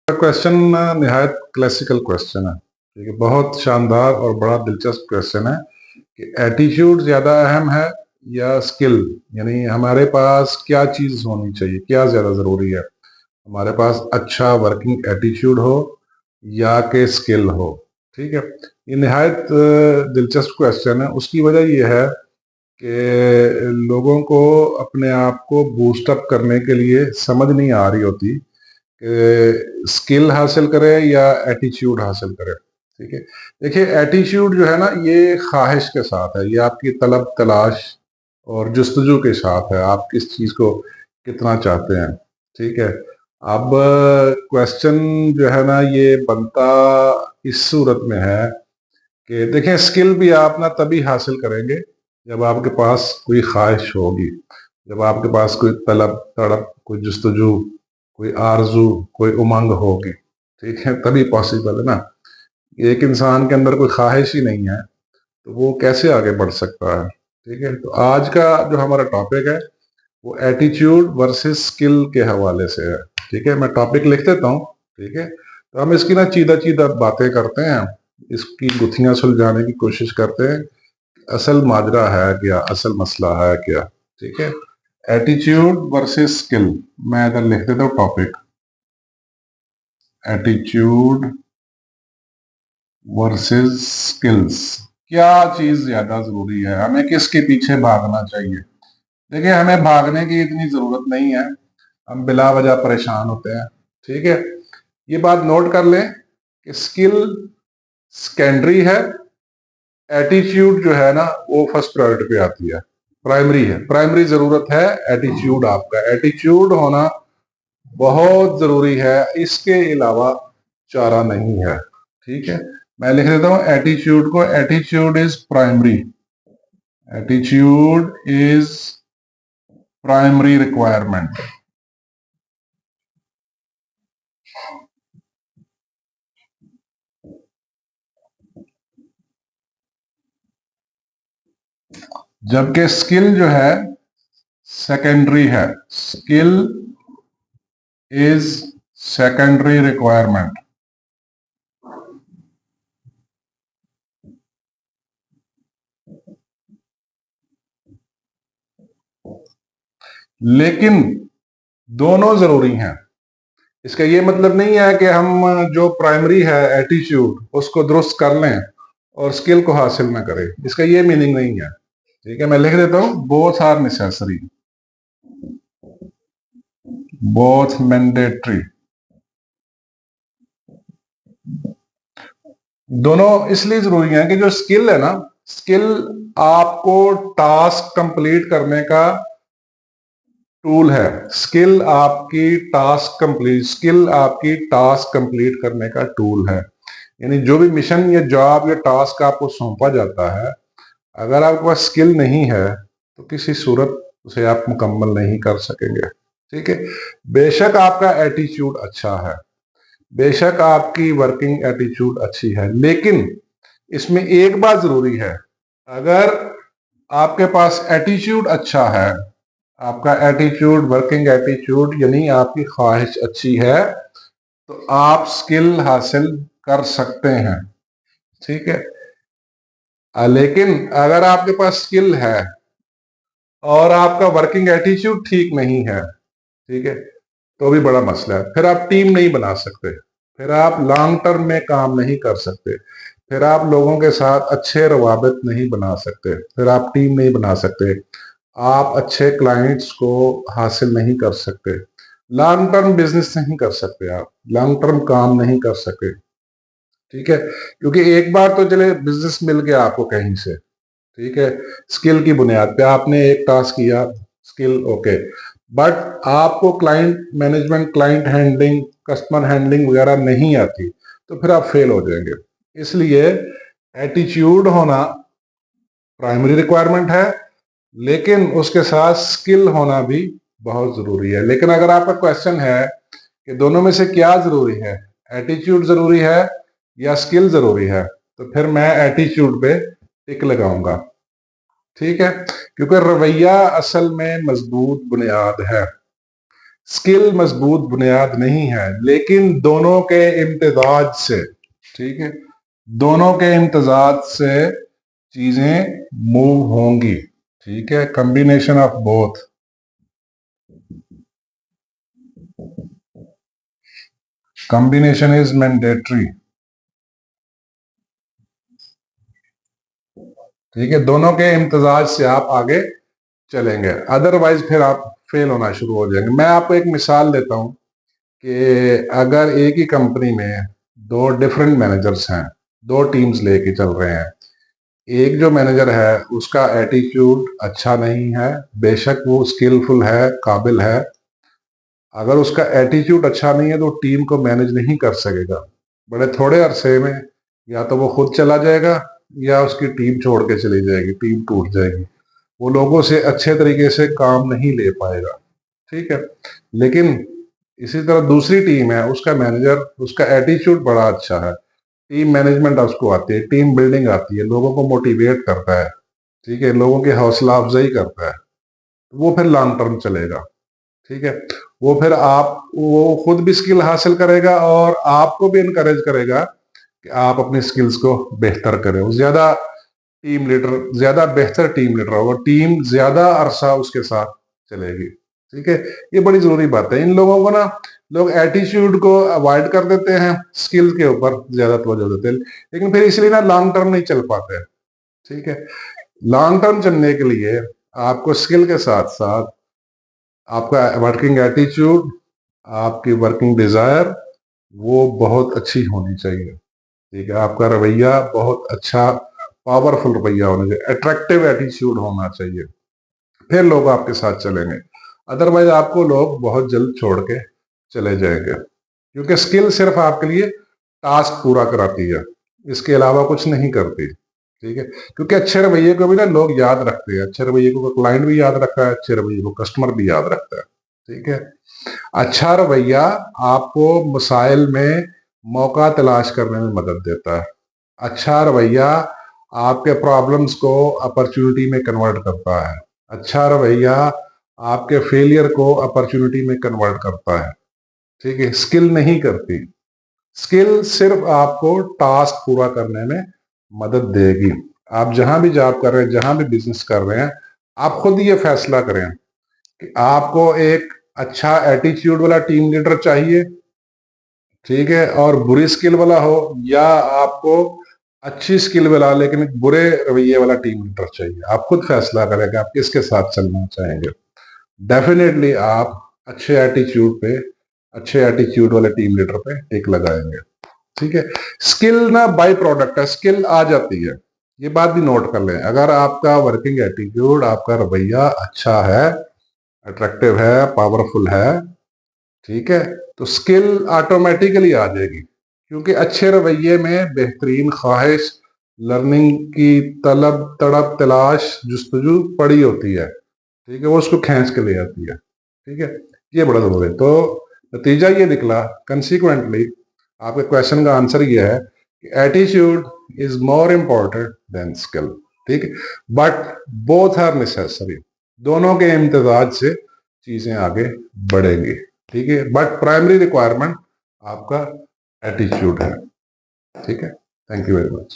Question निहायत classical question है। ठीक है, बहुत शानदार और बड़ा दिलचस्प क्वेश्चन है कि एटीट्यूड ज्यादा अहम है या स्किल, यानी हमारे पास क्या चीज होनी चाहिए, क्या ज्यादा जरूरी है, हमारे पास अच्छा वर्किंग एटीट्यूड हो या के स्किल हो। ठीक है, ये निहायत दिलचस्प क्वेश्चन है। उसकी वजह यह है कि लोगों को अपने आप को बूस्टअप करने के लिए समझ नहीं आ रही होती स्किल हासिल करे या एटीट्यूड हासिल करे। ठीक है, देखिए एटीट्यूड जो है ना, ये ख्वाहिश के साथ है, ये आपकी तलब तलाश और जुस्तजू के साथ है, आप किस चीज को कितना चाहते हैं। ठीक है, अब क्वेश्चन जो है ना, ये बनता इस सूरत में है कि देखें, स्किल भी आप ना तभी हासिल करेंगे जब आपके पास कोई ख्वाहिश होगी, जब आपके पास कोई तलब तड़प, कोई जुस्तजू, कोई आरजू, कोई उमंग होगी। ठीक है, तभी पॉसिबल है ना। एक इंसान के अंदर कोई ख्वाहिश ही नहीं है तो वो कैसे आगे बढ़ सकता है। ठीक है, तो आज का जो हमारा टॉपिक है वो एटीट्यूड वर्सेस स्किल के हवाले से है। ठीक है, मैं टॉपिक लिख देता हूँ। ठीक है, तो हम इसकी ना चीदा चीदा बातें करते हैं, इसकी गुत्थियां सुलझाने की कोशिश करते हैं। असल माजरा है क्या, असल मसला है क्या। ठीक है, एटीट्यूड वर्सेस स्किल। मैं इधर लिख देता हूँ टॉपिक, एटीट्यूड वर्सेस स्किल्स। क्या चीज ज्यादा जरूरी है, हमें किसके पीछे भागना चाहिए। देखिए, हमें भागने की इतनी जरूरत नहीं है, हम बिला वजह परेशान होते हैं। ठीक है, ये बात नोट कर लें कि स्किल सेकेंडरी है, एटीट्यूड जो है ना वो फर्स्ट प्रायोरिटी पे आती है, प्राइमरी है। प्राइमरी जरूरत है एटीट्यूड, आपका एटीट्यूड होना बहुत जरूरी है, इसके अलावा चारा नहीं है। ठीक है, मैं लिख देता हूं एटीट्यूड को, attitude is primary, attitude is primary requirement. जबकि स्किल जो है सेकेंडरी है, स्किल इज सेकेंडरी रिक्वायरमेंट। लेकिन दोनों जरूरी हैं। इसका ये मतलब नहीं है कि हम जो प्राइमरी है एटीट्यूड उसको दुरुस्त कर लें और स्किल को हासिल ना करें, इसका ये मीनिंग नहीं है। ठीक है, मैं लिख देता हूं both are necessary, both mandatory. दोनों इसलिए जरूरी है कि जो स्किल है ना, स्किल आपको टास्क कंप्लीट करने का टूल है, स्किल आपकी टास्क कंप्लीट करने का टूल है। यानी जो भी मिशन या जॉब या टास्क आपको सौंपा जाता है, अगर आपके पास स्किल नहीं है तो किसी सूरत उसे आप मुकम्मल नहीं कर सकेंगे। ठीक है, बेशक आपका एटीट्यूड अच्छा है, बेशक आपकी वर्किंग एटीट्यूड अच्छी है, लेकिन इसमें एक बात जरूरी है, अगर आपके पास एटीट्यूड अच्छा है, आपका एटीट्यूड, वर्किंग एटीट्यूड यानी आपकी ख्वाहिश अच्छी है, तो आप स्किल हासिल कर सकते हैं। ठीक है, लेकिन अगर आपके पास स्किल है और आपका वर्किंग एटीट्यूड ठीक नहीं है, ठीक है, तो भी बड़ा मसला है। फिर आप टीम नहीं बना सकते, फिर आप लॉन्ग टर्म में काम नहीं कर सकते, फिर आप लोगों के साथ अच्छे रवाबित नहीं बना सकते, फिर आप टीम नहीं बना सकते, आप अच्छे क्लाइंट्स को हासिल नहीं कर सकते, लॉन्ग टर्म बिजनेस नहीं कर सकते, आप लॉन्ग टर्म काम नहीं कर सकते। ठीक है, क्योंकि एक बार तो चले बिजनेस मिल गया आपको कहीं से, ठीक है, स्किल की बुनियाद पे आपने एक टास्क किया, स्किल ओके, बट आपको client management, client handling, customer handling वगैरह नहीं आती, तो फिर आप फेल हो जाएंगे। इसलिए एटीट्यूड होना प्राइमरी रिक्वायरमेंट है, लेकिन उसके साथ स्किल होना भी बहुत जरूरी है। लेकिन अगर आपका क्वेश्चन है कि दोनों में से क्या जरूरी है, एटीट्यूड जरूरी है या स्किल जरूरी है, तो फिर मैं एटीट्यूड पे टिक लगाऊंगा। ठीक है, क्योंकि रवैया असल में मजबूत बुनियाद है। स्किल मजबूत बुनियाद नहीं है, लेकिन दोनों के इम्तजाज से, ठीक है, दोनों के इम्तजाज से चीजें मूव होंगी, ठीक है, combination of both. Combination is mandatory, ठीक है, दोनों के इम्तजाज से आप आगे चलेंगे, अदरवाइज फिर आप फेल होना शुरू हो जाएंगे। मैं आपको एक मिसाल देता हूं कि अगर एक ही कंपनी में दो डिफरेंट मैनेजर्स हैं, दो टीम्स लेके चल रहे हैं, एक जो मैनेजर है उसका एटीट्यूड अच्छा नहीं है, बेशक वो स्किलफुल है, काबिल है, अगर उसका एटीट्यूड अच्छा नहीं है तो टीम को मैनेज नहीं कर सकेगा। बड़े थोड़े अरसे में या तो वो खुद चला जाएगा या उसकी टीम छोड़ के चली जाएगी, टीम टूट जाएगी, वो लोगों से अच्छे तरीके से काम नहीं ले पाएगा, ठीक है। लेकिन इसी तरह दूसरी टीम है, उसका मैनेजर, उसका एटीट्यूड बड़ा अच्छा है, टीम मैनेजमेंट उसको आती है, टीम बिल्डिंग आती है, लोगों को मोटिवेट करता है, ठीक है, लोगों की हौसला अफजाई करता है, वो फिर लॉन्ग टर्म चलेगा, ठीक है। वो फिर आप, वो खुद भी स्किल हासिल करेगा और आपको भी इनकरेज करेगा कि आप अपनी स्किल्स को बेहतर करें, वो ज्यादा टीम लीडर, ज्यादा बेहतर टीम लीडर होगा, टीम ज्यादा अरसा उसके साथ चलेगी, ठीक है। ये बड़ी जरूरी बात है। इन लोगों को ना, लोग एटीट्यूड को अवॉइड कर देते हैं, स्किल के ऊपर ज्यादा तवज्जो देते हैं, लेकिन फिर इसलिए ना लॉन्ग टर्म नहीं चल पाते, ठीक है। लॉन्ग टर्म चलने के लिए आपको स्किल के साथ साथ आपका वर्किंग एटीट्यूड, आपकी वर्किंग डिजायर वो बहुत अच्छी होनी चाहिए, ठीक है, आपका रवैया बहुत अच्छा, पावरफुल रवैया होना चाहिए, अट्रैक्टिव एटीट्यूड होना चाहिए, फिर लोग आपके साथ चलेंगे, अदरवाइज आपको लोग बहुत जल्द छोड़ के चले जाएंगे, क्योंकि स्किल सिर्फ आपके लिए टास्क पूरा कराती है, इसके अलावा कुछ नहीं करती, ठीक है। क्योंकि अच्छे रवैये को भी ना लोग याद रखते हैं, अच्छे रवैये को क्लाइंट भी याद रखता है, अच्छे रवैये को कस्टमर भी याद रखता है, ठीक है। अच्छा रवैया आपको मसाइल में मौका तलाश करने में मदद देता है, अच्छा रवैया आपके प्रॉब्लम्स को अपॉर्चुनिटी में कन्वर्ट करता है, अच्छा रवैया आपके फेलियर को अपॉर्चुनिटी में कन्वर्ट करता है, ठीक है, स्किल नहीं करती। स्किल सिर्फ आपको टास्क पूरा करने में मदद देगी। आप जहां भी जॉब कर रहे हैं, जहां भी बिजनेस कर रहे हैं, आप खुद ये फैसला करें कि आपको एक अच्छा एटीट्यूड वाला टीम लीडर चाहिए, ठीक है, और बुरी स्किल वाला हो, या आपको अच्छी स्किल वाला लेकिन बुरे रवैये वाला टीम लीडर चाहिए। आप खुद फैसला करें कि आप किसके साथ चलना चाहेंगे। डेफिनेटली आप अच्छे एटीट्यूड पे, अच्छे एटीट्यूड वाले टीम लीडर पे टिक लगाएंगे, ठीक है। स्किल ना बाय प्रोडक्ट है, स्किल आ जाती है, ये बात भी नोट कर लें। अगर आपका वर्किंग एटीट्यूड, आपका रवैया अच्छा है, अट्रैक्टिव है, पावरफुल है, ठीक है, तो स्किल ऑटोमेटिकली आ जाएगी, क्योंकि अच्छे रवैये में बेहतरीन ख्वाहिश, लर्निंग की तलब, तड़प, तलाश, जुस्तजू पड़ी होती है, ठीक है, वो उसको खींच के ले आती है, ठीक है। ये बड़ा जरूरी है। तो नतीजा ये निकला, कंसिक्वेंटली आपके क्वेश्चन का आंसर ये है कि attitude is more important then skill, ठीक है, बट बोथ आर नेसेसरी, दोनों के इम्तजाज से चीजें आगे बढ़ेंगी, ठीक है, बट प्राइमरी रिक्वायरमेंट आपका एटीट्यूड है, ठीक है। Thank you very much.